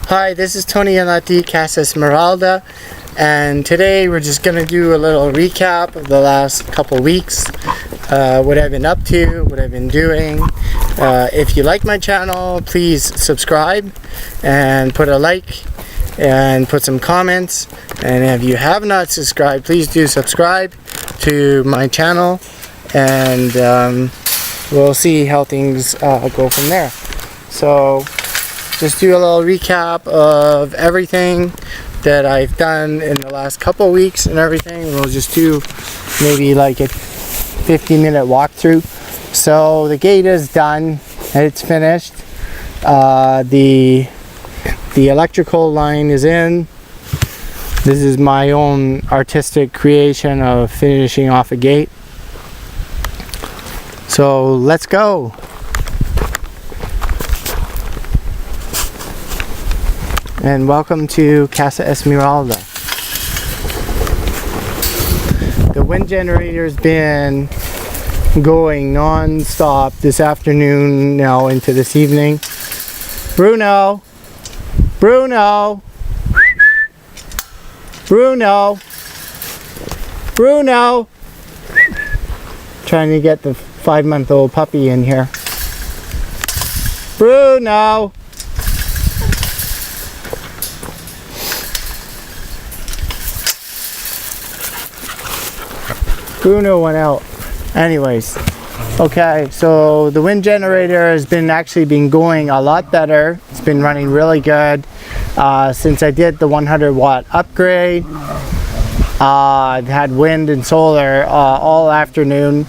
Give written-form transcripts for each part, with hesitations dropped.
Hi, this is Tony Anati, Casa Esmeralda, and today we're just going to do a little recap of the last couple weeks, what I've been up to, what I've been doing. If you like my channel, please subscribe and put a like and put some comments, and if you have not subscribed, please do subscribe to my channel, and we'll see how things go from there. So just do a little recap of everything that I've done in the last couple weeks and everything. We'll just do maybe like a 50-minute walkthrough. So the gate is done, it's finished. The electrical line is in. This is my own artistic creation of finishing off a gate. So let's go. And welcome to Casa Esmeralda. The wind generator's been going non-stop this afternoon now into this evening. Bruno! Bruno! Bruno! Bruno! Trying to get the 5-month-old puppy in here. Bruno! Bruno went out. Anyways, okay, so the wind generator has been going a lot better. It's been running really good since I did the 100-watt upgrade. I've had wind and solar all afternoon,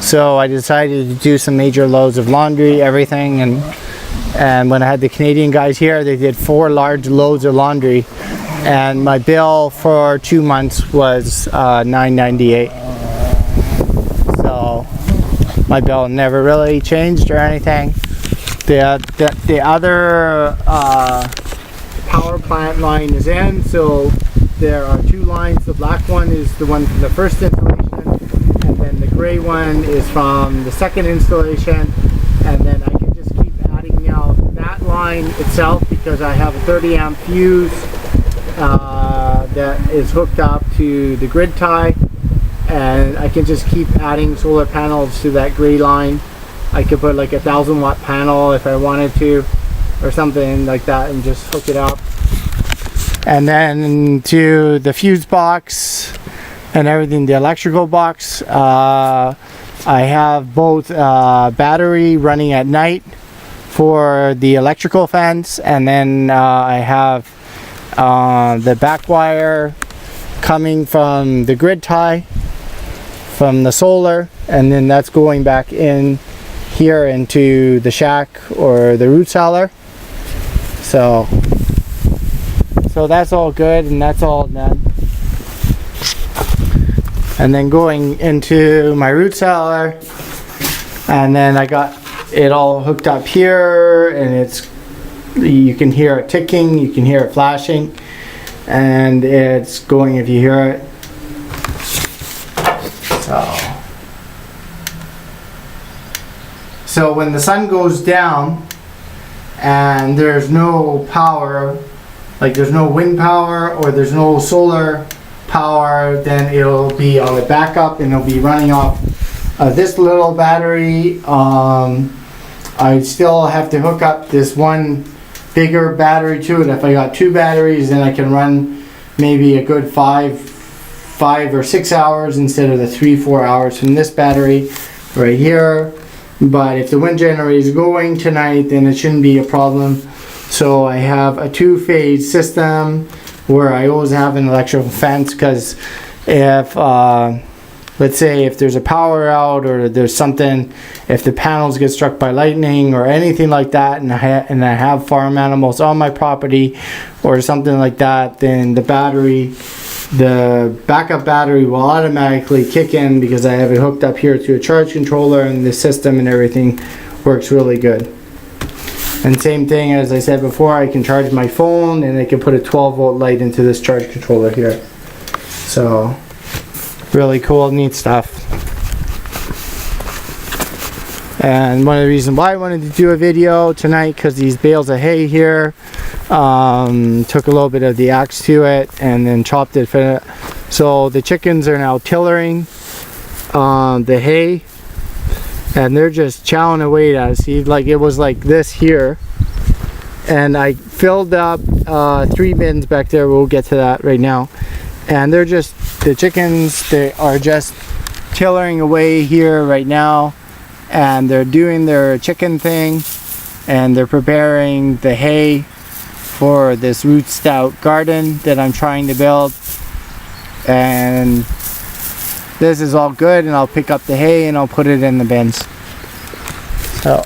so I decided to do some major loads of laundry, everything, and when I had the Canadian guys here, they did 4 large loads of laundry, and my bill for 2 months was $9.98. So my bill never really changed or anything. The other power plant line is in, so there are 2 lines. The black one is the one from the first installation, and then the gray one is from the second installation, and then I can just keep adding now that line itself, because I have a 30 amp fuse that is hooked up to the grid tie, and I can just keep adding solar panels to that gray line. I could put like a 1,000-watt panel if I wanted to, or something like that, and just hook it up. And then to the fuse box and everything, the electrical box, I have both battery running at night for the electrical fence, and then I have the back wire coming from the grid tie from the solar, and then that's going back in here into the shack or the root cellar. So that's all good, and that's all done. And then going into my root cellar, and then I got it all hooked up here, and you can hear it ticking, you can hear it flashing, and it's going if you hear it. So when the sun goes down and there's no power, like there's no wind power or there's no solar power, then it'll be on the backup and it'll be running off this little battery. I still have to hook up this one bigger battery to it. If I got 2 batteries, then I can run maybe a good 5 or 6 hours instead of the 3-4 hours from this battery right here. But if the wind generator is going tonight, then it shouldn't be a problem. So I have a 2-phase system where I always have an electrical fence, because if let's say if there's a power out or there's something, if the panels get struck by lightning or anything like that, and I have farm animals on my property or something like that, then the backup battery will automatically kick in, because I have it hooked up here to a charge controller, and the system and everything works really good. And same thing as I said before, I can charge my phone, and I can put a 12-volt light into this charge controller here. So really cool, neat stuff. And one of the reasons why I wanted to do a video tonight, because these bales of hay here, took a little bit of the axe to it and then chopped it. So the chickens are now tillering the hay, and they're just chowing away at it. See, like it was like this here, and I filled up 3 bins back there. We'll get to that right now. And they're just, the chickens, they are just tillering away here right now, and they're doing their chicken thing, and they're preparing the hay for this root stout garden that I'm trying to build. And this is all good, and I'll pick up the hay and I'll put it in the bins. So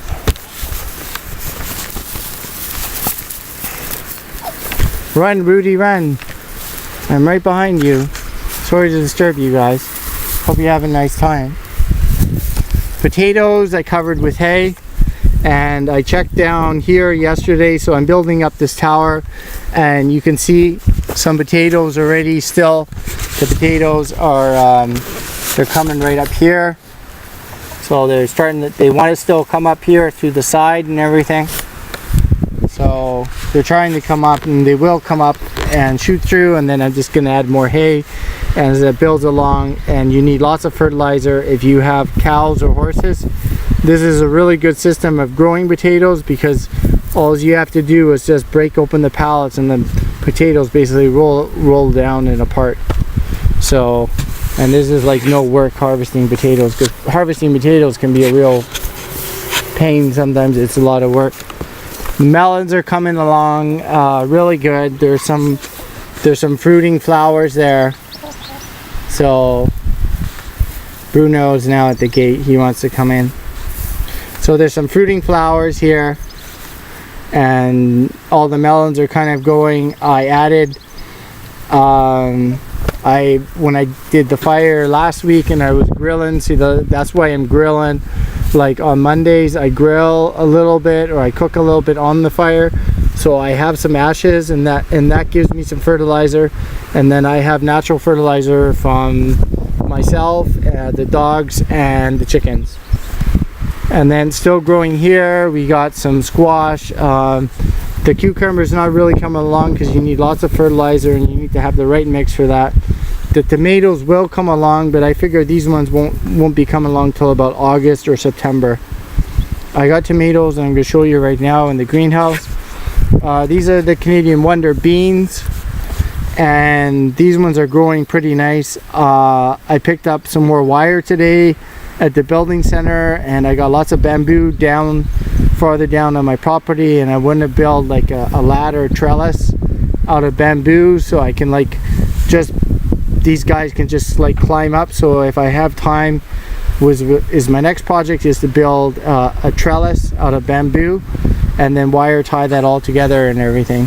run, Rudy, run. I'm right behind you. Sorry to disturb you guys. Hope you have a nice time. Potatoes I covered with hay, and I checked down here yesterday, so I'm building up this tower, and you can see some potatoes already still. The potatoes are they're coming right up here, so they're starting to, they want to still come up here through the side and everything. So they're trying to come up, and they will come up and shoot through, and then I'm just going to add more hay as it builds along. And you need lots of fertilizer if you have cows or horses. This is a really good system of growing potatoes, because all you have to do is just break open the pallets and the potatoes basically roll down and apart. So, and this is like no work harvesting potatoes, because harvesting potatoes can be a real pain sometimes. It's a lot of work. Melons are coming along really good. There's some fruiting flowers there. So Bruno is now at the gate. He wants to come in. So there's some fruiting flowers here, and all the melons are kind of going. I added when I did the fire last week and I was grilling, see, that's why I'm grilling. Like on Mondays I grill a little bit, or I cook a little bit on the fire, so I have some ashes, and that gives me some fertilizer. And then I have natural fertilizer from myself, the dogs, and the chickens. And then still growing here, we got some squash. The cucumber's not really coming along because you need lots of fertilizer and you need to have the right mix for that. The tomatoes will come along, but I figure these ones won't be coming along till about August or September. I got tomatoes, and I'm going to show you right now in the greenhouse. These are the Canadian Wonder beans, and these ones are growing pretty nice. I picked up some more wire today at the building center, and I got lots of bamboo farther down on my property, and I want to build like a ladder trellis out of bamboo, so I can these guys can just like climb up. So if I have time, is my next project is to build a trellis out of bamboo, and then wire tie that all together and everything.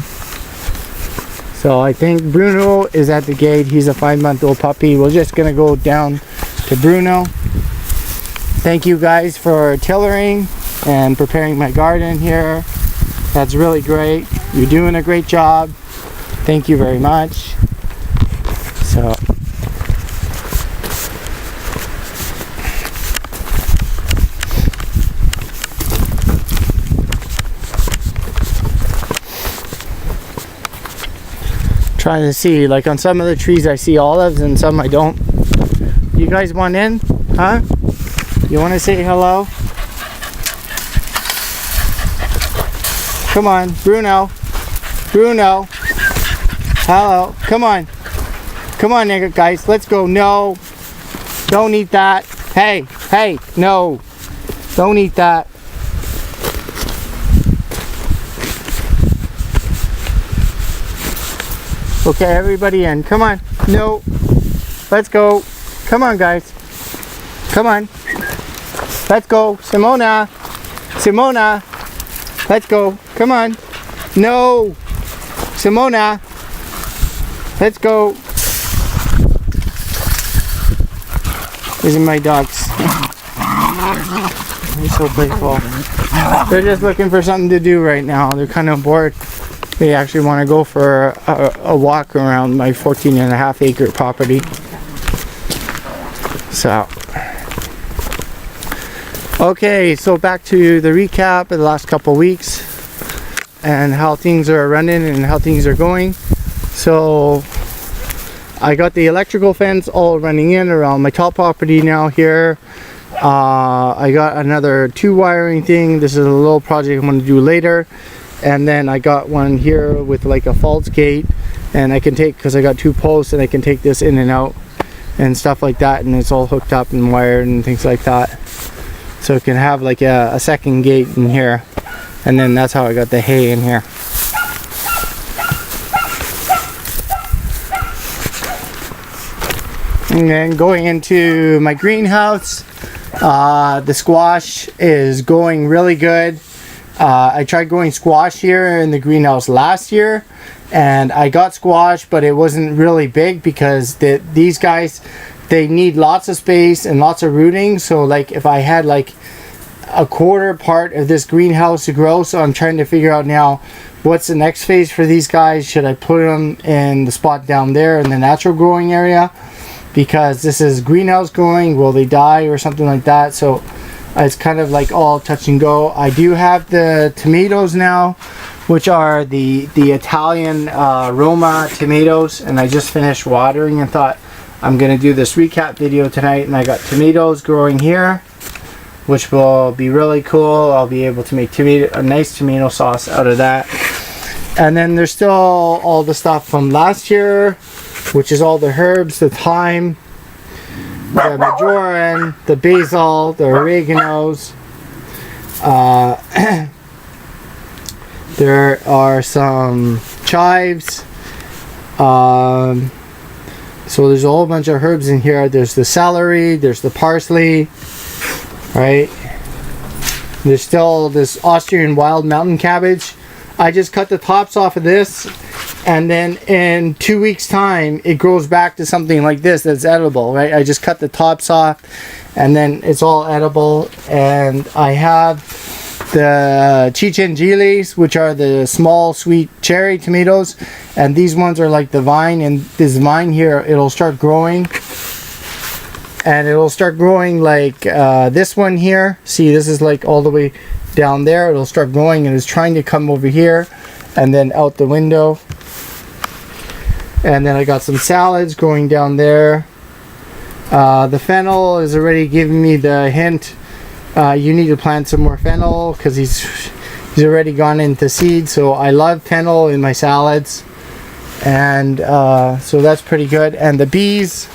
So I think Bruno is at the gate. He's a 5-month-old puppy. We're just gonna go down to Bruno. Thank you guys for tillering and preparing my garden here. That's really great. You're doing a great job. Thank you very much. So trying to see, like on some of the trees I see olives and some I don't. You guys want in? Huh? You want to say hello? Come on, Bruno. Bruno. Hello. Come on. Come on, nigga, guys. Let's go. No. Don't eat that. Hey. Hey. No. Don't eat that. Okay, everybody in. Come on. No. Let's go. Come on, guys. Come on. Let's go. Simona. Simona. Let's go. Come on. No. Simona. Let's go. These are my dogs. They're so playful. They're just looking for something to do right now. They're kind of bored. They actually want to go for a walk around my 14.5 acre property. So Okay, so back to the recap of the last couple weeks and how things are running and how things are going. So I got the electrical fence all running in around my top property now here. I got another 2 wiring thing. This is a little project I'm going to do later. And then I got one here with like a false gate, and I can take, because I got 2 posts, and I can take this in and out and stuff like that, and it's all hooked up and wired and things like that. So it can have like a second gate in here. And then that's how I got the hay in here. And then going into my greenhouse, the squash is going really good. I tried growing squash here in the greenhouse last year, and I got squash, but it wasn't really big because these guys, they need lots of space and lots of rooting. So like if I had like a quarter part of this greenhouse to grow, so I'm trying to figure out now what's the next phase for these guys. Should I put them in the spot down there in the natural growing area, because this is greenhouse growing, will they die or something like that? So it's kind of like all touch and go. I do have the tomatoes now, which are the Italian Roma tomatoes, and I just finished watering and thought I'm gonna do this recap video tonight. And I got tomatoes growing here, which will be really cool. I'll be able to make a nice tomato sauce out of that. And then there's still all the stuff from last year, which is all the herbs, the thyme, the majoran, the basil, the oreganos. There are some chives. So there's a whole bunch of herbs in here. There's the celery, there's the parsley, right? There's still this Austrian wild mountain cabbage. I just cut the tops off of this, and then in 2 weeks time it grows back to something like this that's edible, right? I just cut the tops off and then it's all edible. And I have the Cicengili, which are the small sweet cherry tomatoes, and these ones are like the vine, and this vine here, it'll start growing, and it'll start growing like this one here. See, this is like all the way down there. It'll start growing and it's trying to come over here and then out the window. And then I got some salads growing down there. The fennel is already giving me the hint, you need to plant some more fennel, because he's already gone into seed. So I love fennel in my salads, and so that's pretty good. And the bees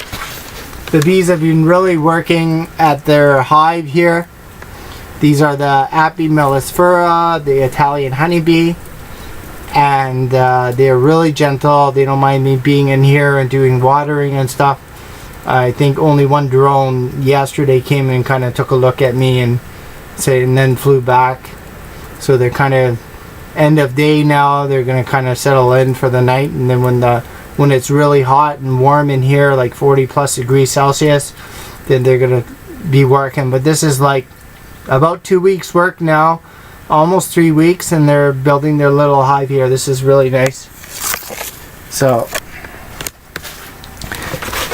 have been really working at their hive here. These are the Api mellifera, the Italian honeybee, and they're really gentle. They don't mind me being in here and doing watering and stuff. I think only one drone yesterday came and kind of took a look at me and then flew back. So they're kind of end of day now. They're going to kind of settle in for the night, and then when it's really hot and warm in here, like 40 plus degrees Celsius, then they're going to be working. But this is like about 2 weeks work now, almost 3 weeks, and they're building their little hive here. This is really nice. So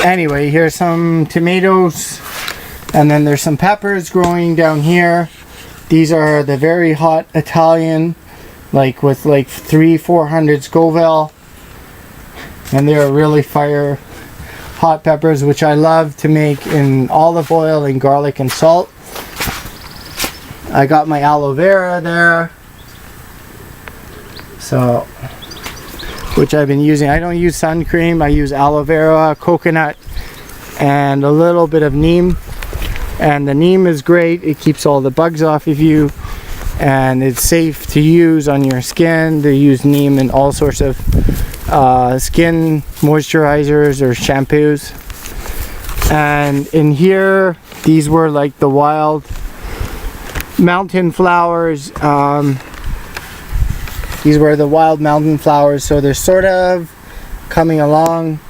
anyway, here's some tomatoes, and then there's some peppers growing down here. These are the very hot Italian, like with like 300-400 Scoville, and they're really fire hot peppers, which I love to make in olive oil and garlic and salt. I got my aloe vera there, so, which I've been using. I don't use sun cream, I use aloe vera, coconut, and a little bit of neem. And the neem is great. It keeps all the bugs off of you, and it's safe to use on your skin. They use neem in all sorts of skin moisturizers or shampoos. And in here, these were like the wild mountain flowers. These were the wild mountain flowers, so they're sort of coming along,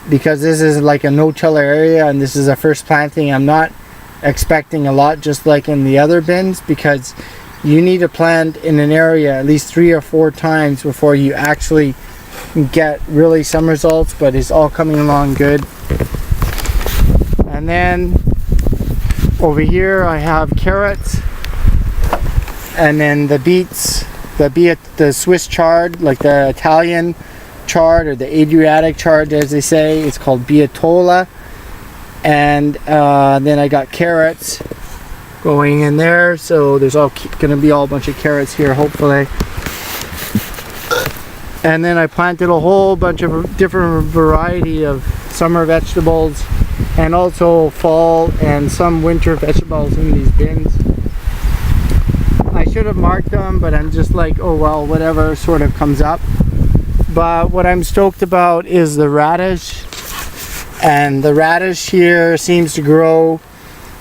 because this is like a no-tiller area and this is a first planting. I'm not expecting a lot, just like in the other bins, because you need to plant in an area at least 3 or 4 times before you actually get really some results. But it's all coming along good. And then Over here I have carrots, and then the beets, the Swiss chard, like the Italian chard or the Adriatic chard as they say. It's called Bietola. And then I got carrots going in there, so there's gonna be all a bunch of carrots here hopefully. And then I planted a whole bunch of different variety of summer vegetables and also fall and some winter vegetables in these bins. I should have marked them, but I'm just like, oh well, whatever sort of comes up. But what I'm stoked about is the radish, and the radish here seems to grow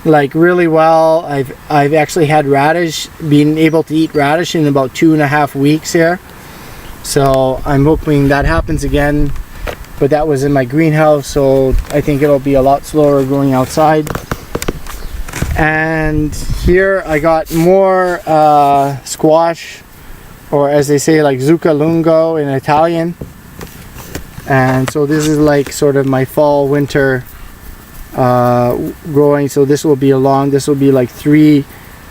like really well. I've actually had radish, been able to eat radish in about 2.5 weeks here. So I'm hoping that happens again, but that was in my greenhouse, so I think it'll be a lot slower growing outside. And here I got more squash, or as they say, like zucca lungo in Italian. And so this is like sort of my fall winter growing. So this will be like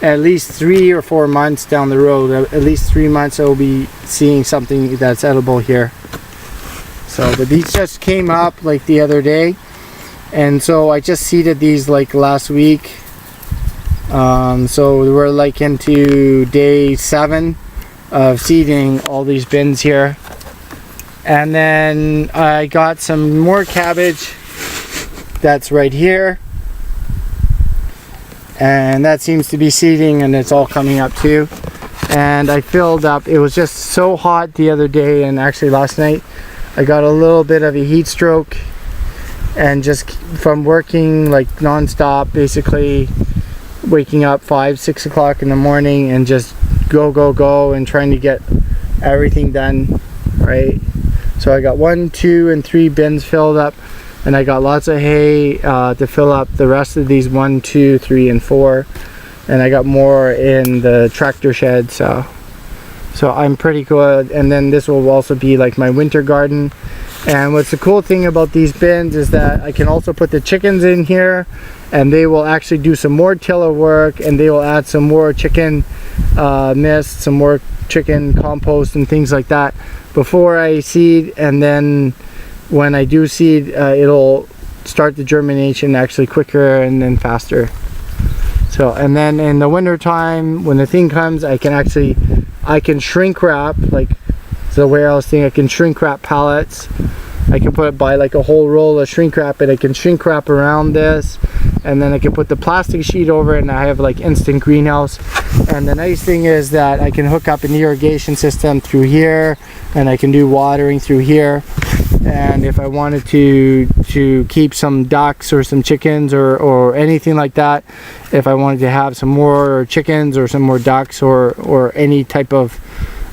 at least 3 or 4 months down the road. At least 3 months I will be seeing something that's edible here. So the beets just came up like the other day, and so I just seeded these like last week. So we're like into day 7 of seeding all these bins here. And then I got some more cabbage that's right here, and that seems to be seeding, and it's all coming up too. And I filled up, it was just so hot the other day, and actually last night I got a little bit of a heat stroke, and just from working like non-stop, basically waking up 5-6 o'clock in the morning and just go and trying to get everything done, right? So I got 1, 2, and 3 bins filled up, and I got lots of hay to fill up the rest of these 1, 2, 3, and 4, and I got more in the tractor shed. So I'm pretty good. And then this will also be like my winter garden. And what's the cool thing about these bins is that I can also put the chickens in here, and they will actually do some more tiller work, and they will add some more chicken mist, some more chicken compost and things like that before I seed. And then when I do seed, it'll start the germination actually quicker and then faster. So, and then in the winter time when the thing comes, I can shrink wrap, like the way I was thinking, I can shrink wrap pallets. I can buy like a whole roll of shrink wrap, and I can shrink wrap around this, and then I can put the plastic sheet over it, and I have like instant greenhouse. And the nice thing is that I can hook up an irrigation system through here, and I can do watering through here. And if I wanted to keep some ducks or some chickens or anything like that, if I wanted to have some more chickens or some more ducks or any type of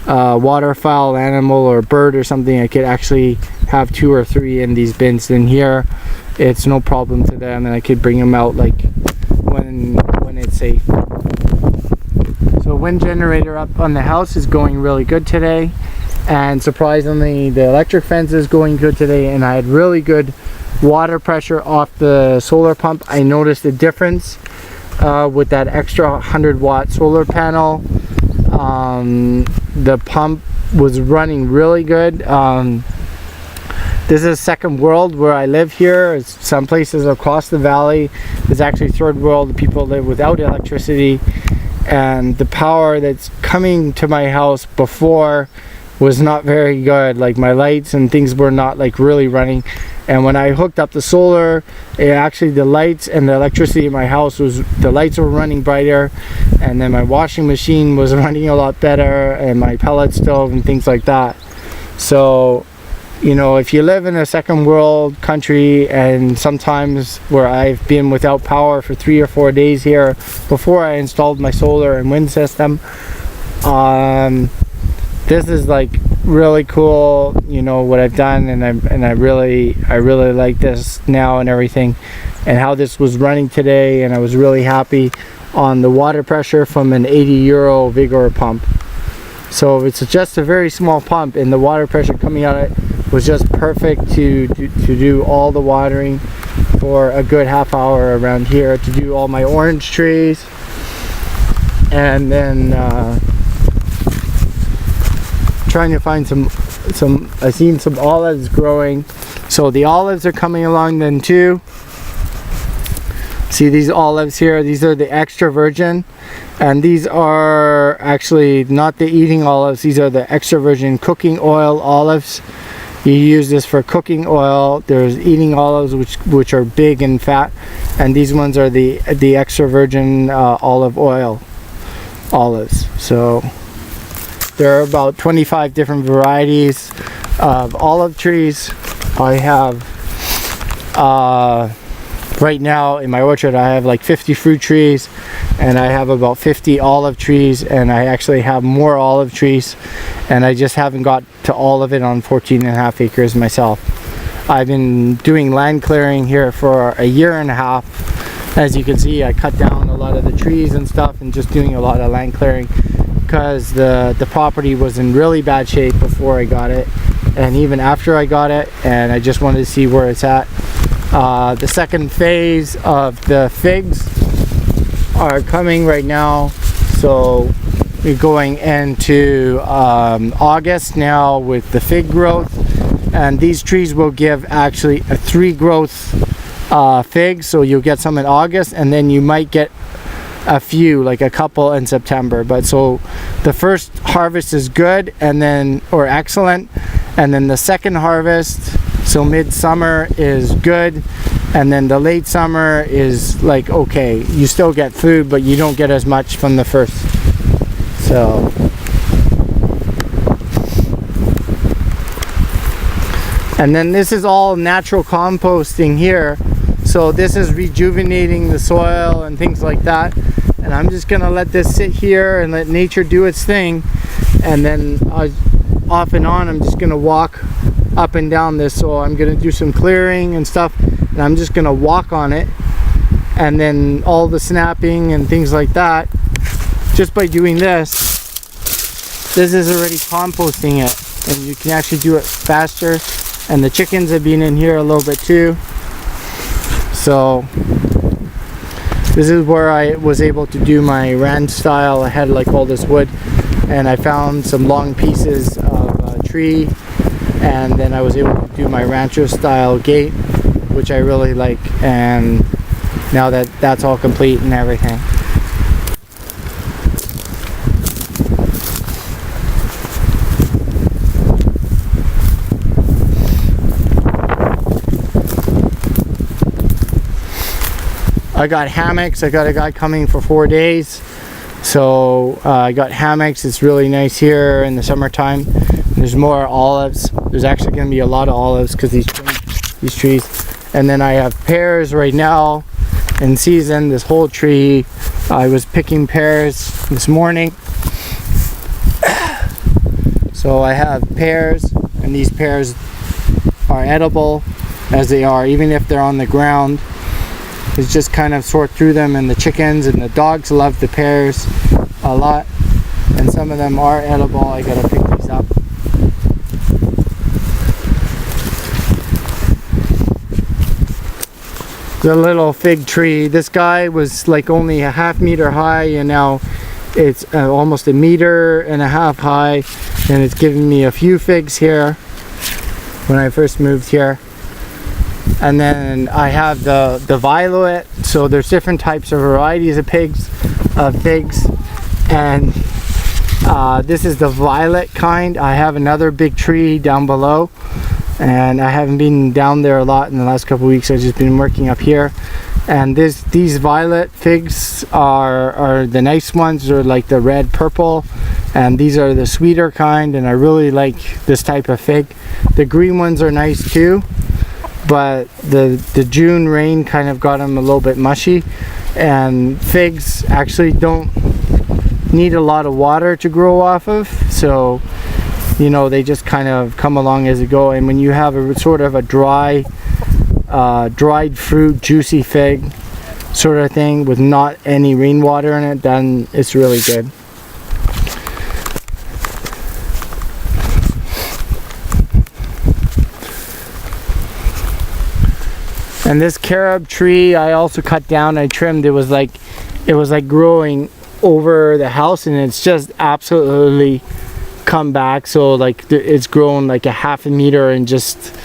waterfowl animal or bird or something, I could actually have 2 or 3 in these bins in here. It's no problem to them, and I could bring them out like when it's safe. So wind generator up on the house is going really good today, and surprisingly the electric fence is going good today, and I had really good water pressure off the solar pump. I noticed a difference with that extra 100-watt solar panel. The pump was running really good. This is second world where I live here. Some places across the valley is actually third world. People live without electricity, and the power that's coming to my house before was not very good. Like my lights and things were not like really running. And when I hooked up the solar, the lights and the electricity in my house the lights were running brighter, and then my washing machine was running a lot better, and my pellet stove and things like that. So, you know, if you live in a second world country, and sometimes where I've been without power for 3 or 4 days here before I installed my solar and wind system, this is like really cool, you know, what I've done, and I really like this now and everything, and how this was running today. And I was really happy on the water pressure from an €80 Vigor pump. So it's just a very small pump, and the water pressure coming out of it was just perfect to do all the watering for a good half hour around here to do all my orange trees. And then trying to find some I seen some olives growing, so the olives are coming along then too. See these olives here, these are the extra virgin, and these are actually not the eating olives, these are the extra virgin cooking oil olives. You use this for cooking oil. There's eating olives which are big and fat, and these ones are the extra virgin olive oil olives. So there are about 25 different varieties of olive trees. I have right now in my orchard I have like 50 fruit trees, and I have about 50 olive trees, and I actually have more olive trees, and I just haven't got to all of it on 14.5 acres myself. I've been doing land clearing here for a year and a half. As you can see, I cut down a lot of the trees and stuff, and just doing a lot of land clearing because the property was in really bad shape before I got it, and even after I got it, and I just wanted to see where it's at. The second phase of the figs are coming right now, so we're going into August now with the fig growth, and these trees will give actually a 3 growth figs, so you'll get some in August, and then you might get a few, like a couple in September. But so the first harvest is good, and then, or excellent, and then the second harvest, so midsummer, is good, and then the late summer is like okay. You still get food, but you don't get as much from the first. So and then this is all natural composting here, so this is rejuvenating the soil and things like that, and I'm just gonna let this sit here and let nature do its thing, and then off and on I'm just gonna walk up and down this. So I'm gonna do some clearing and stuff, and I'm just gonna walk on it, and then all the snapping and things like that, just by doing this is already composting it, and you can actually do it faster. And the chickens have been in here a little bit too. So this is where I was able to do my ranch style. I had like all this wood, and I found some long pieces of tree, and then I was able to do my rancho style gate, which I really like. And now that that's all complete and everything, I got hammocks. I got a guy coming for 4 days, so I got hammocks. It's really nice here in the summertime. There's more olives. There's actually going to be a lot of olives because these trees. And then I have pears right now in season. This whole tree. I was picking pears this morning. So I have pears, and these pears are edible as they are, even if they're on the ground. It's just kind of sort through them, and the chickens and the dogs love the pears a lot, and some of them are edible. I gotta pick these up. The little fig tree, this guy was like only a ½ meter high, and now it's almost 1.5 meters high, and it's giving me a few figs here when I first moved here. And then I have the violet, so there's different types of varieties of figs, and this is the violet kind. I have another big tree down below, and I haven't been down there a lot in the last couple of weeks. I've just been working up here, and these violet figs are the nice ones. They're like the red purple, and these are the sweeter kind, and I really like this type of fig. The green ones are nice too, but the June rain kind of got them a little bit mushy, and figs actually don't need a lot of water to grow off of, so you know, they just kind of come along as they go. And when you have a sort of a dried fruit, juicy fig sort of thing with not any rainwater in it, then it's really good. And this carob tree I also cut down, I trimmed. It was like growing over the house, and it's just absolutely come back. So like it's grown like a half a meter in just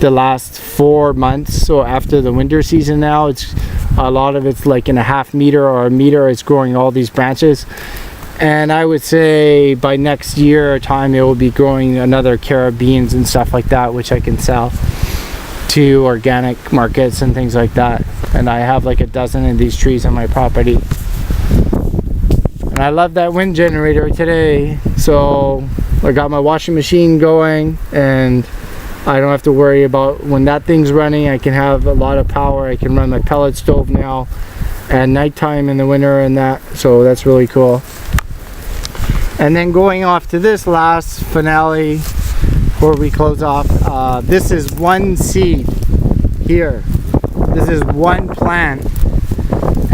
the last 4 months. So after the winter season now, it's a lot of it's like in a half meter or a meter. It's growing all these branches, and I would say by next year time it will be growing another carob beans and stuff like that, which I can sell to organic markets and things like that. And I have like a dozen of these trees on my property, and I love that wind generator today. So I got my washing machine going, and I don't have to worry about when that thing's running. I can have a lot of power. I can run my pellet stove now at nighttime in the winter and that, so that's really cool. And then going off to this last finale before we close off, this is one seed here. This is one plant,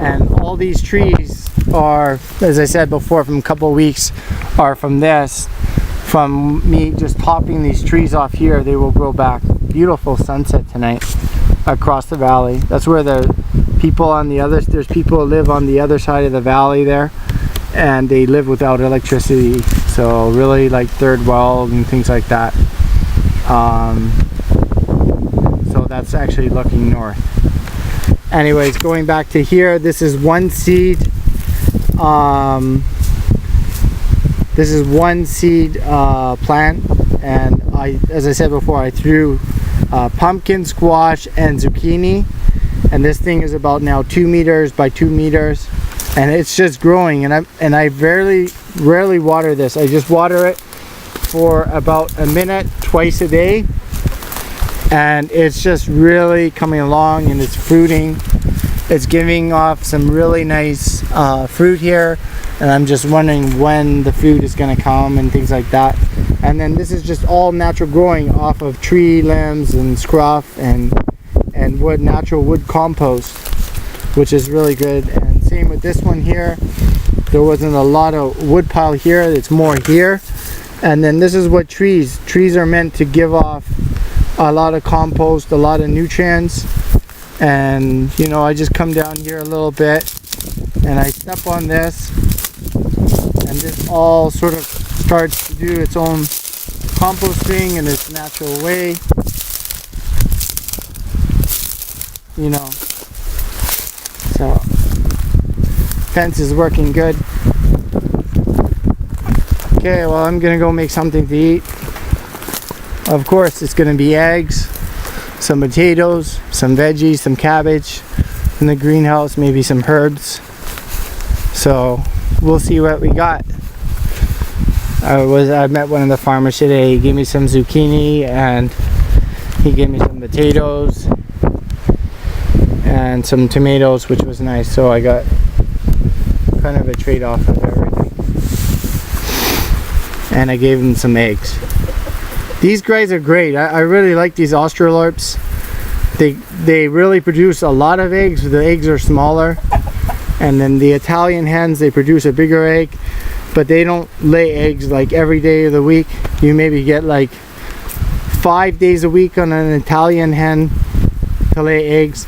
and all these trees are, as I said before, from a couple of weeks, are from this. From me just topping these trees off here, they will grow back. Beautiful sunset tonight across the valley. That's where the people on the other, there's people who live on the other side of the valley there, and they live without electricity. So really like third world and things like that. So that's actually looking north. Anyways, going back to here, this is one seed. This is one seed plant, and as I said before, I threw pumpkin, squash, and zucchini, and this thing is about now 2 meters by 2 meters, and it's just growing. And I rarely water this. I just water it for about a minute twice a day, and it's just really coming along, and it's fruiting. It's giving off some really nice fruit here, and I'm just wondering when the fruit is going to come and things like that. And then this is just all natural growing off of tree limbs and scruff and wood, natural wood compost, which is really good. And same with this one here. There wasn't a lot of wood pile here, it's more here. And then this is what trees are meant to give off: a lot of compost, a lot of nutrients. And you know, I just come down here a little bit and I step on this, and this all sort of starts to do its own composting in its natural way, you know. So fence is working good. Okay, well, I'm gonna go make something to eat. Of course, it's gonna be eggs, some potatoes, some veggies, some cabbage in the greenhouse, maybe some herbs. So we'll see what we got. I met one of the farmers today. He gave me some zucchini, and he gave me some potatoes and some tomatoes, which was nice. So I got kind of a trade-off of everything. And I gave him some eggs. These guys are great. I really like these Australorps. They really produce a lot of eggs. The eggs are smaller. And then the Italian hens, they produce a bigger egg, but they don't lay eggs like every day of the week. You maybe get like 5 days a week on an Italian hen to lay eggs.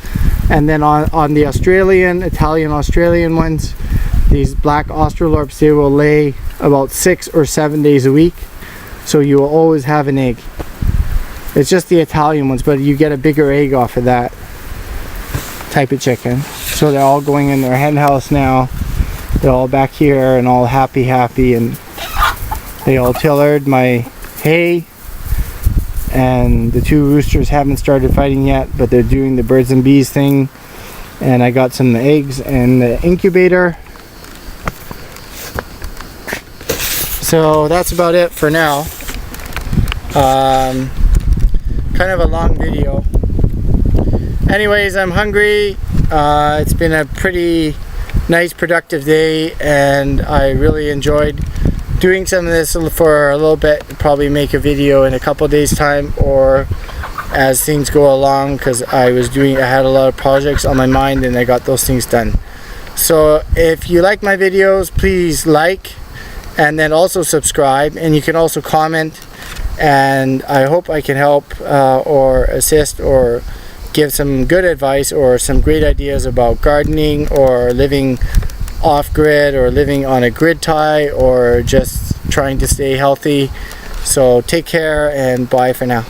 And then on the Italian Australian ones, these black Australorps, they will lay about 6 or 7 days a week. So you will always have an egg. It's just the Italian ones, but you get a bigger egg off of that type of chicken. So they're all going in their hen house now. They're all back here and all happy, and they all tillered my hay. And the two roosters haven't started fighting yet, but they're doing the birds and bees thing. And I got some eggs in the incubator. So that's about it for now. Kind of a long video. Anyways, I'm hungry. It's been a pretty nice, productive day, and I really enjoyed doing some of this for a little bit. Probably make a video in a couple days time, or as things go along, because I had a lot of projects on my mind and I got those things done. So if you like my videos, please like, and then also subscribe, and you can also comment, and I hope I can help or assist or give some good advice or some great ideas about gardening or living off-grid or living on a grid tie or just trying to stay healthy. So take care and bye for now.